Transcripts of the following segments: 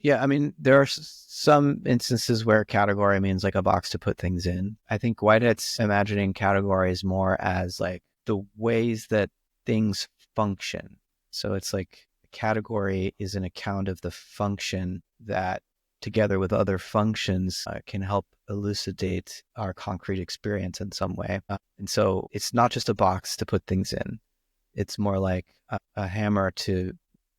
Yeah, I mean, there are some instances where category means like a box to put things in. I think Whitehead's imagining categories more as like the ways that things function. So it's like a category is an account of the function that, together with other functions, can help elucidate our concrete experience in some way. And so it's not just a box to put things in. It's more like a hammer to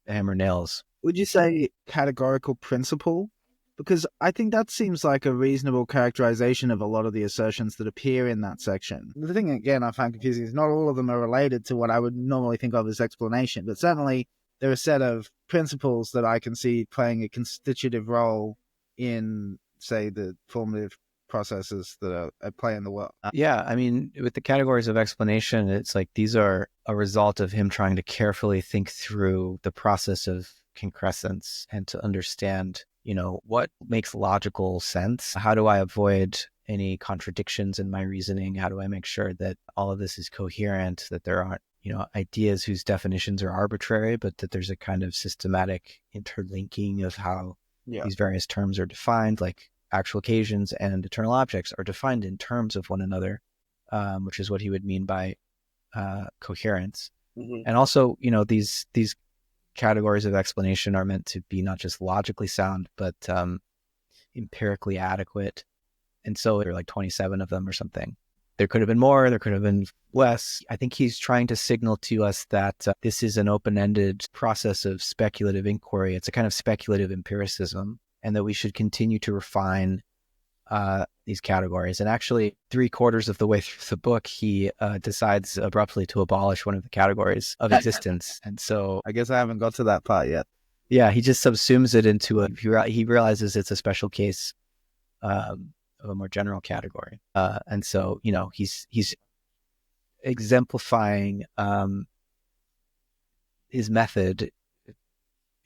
hammer nails. Would you say categorical principle? Because I think that seems like a reasonable characterization of a lot of the assertions that appear in that section. The thing, again, I find confusing is not all of them are related to what I would normally think of as explanation, but certainly there are a set of principles that I can see playing a constitutive role in, say, the formative processes that are at play in the world. Yeah, I mean, with the categories of explanation, it's like these are a result of him trying to carefully think through the process of concrescence and to understand, what makes logical sense. How do I avoid any contradictions in my reasoning? How do I make sure that all of this is coherent, that there aren't, ideas whose definitions are arbitrary, but that there's a kind of systematic interlinking of how these various terms are defined, like actual occasions and eternal objects are defined in terms of one another, which is what he would mean by coherence. Mm-hmm. And also, these categories of explanation are meant to be not just logically sound, but empirically adequate. And so there are like 27 of them or something. There could have been more, there could have been less. I think he's trying to signal to us that this is an open-ended process of speculative inquiry. It's a kind of speculative empiricism, and that we should continue to refine these categories. And actually, 3/4 of the way through the book, he decides abruptly to abolish one of the categories of existence. And so I guess I haven't got to that part yet. yeah, he just subsumes it into he realizes it's a special case of a more general category. And so, he's exemplifying his method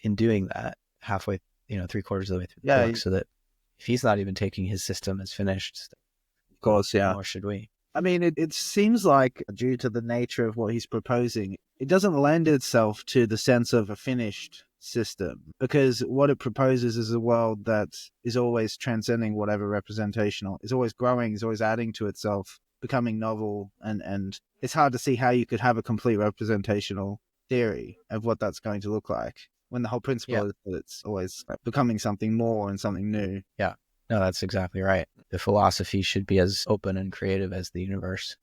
in doing that halfway, 3/4 of the way through the book, so that if he's not even taking his system as finished, of course, yeah, nor should we. I mean, it seems like, due to the nature of what he's proposing, it doesn't lend itself to the sense of a finished system, because what it proposes is a world that is always transcending whatever representational, is always growing, is always adding to itself, becoming novel, and it's hard to see how you could have a complete representational theory of what that's going to look like, when the whole principle is that it's always becoming something more and something new. Yeah, no, that's exactly right. The philosophy should be as open and creative as the universe.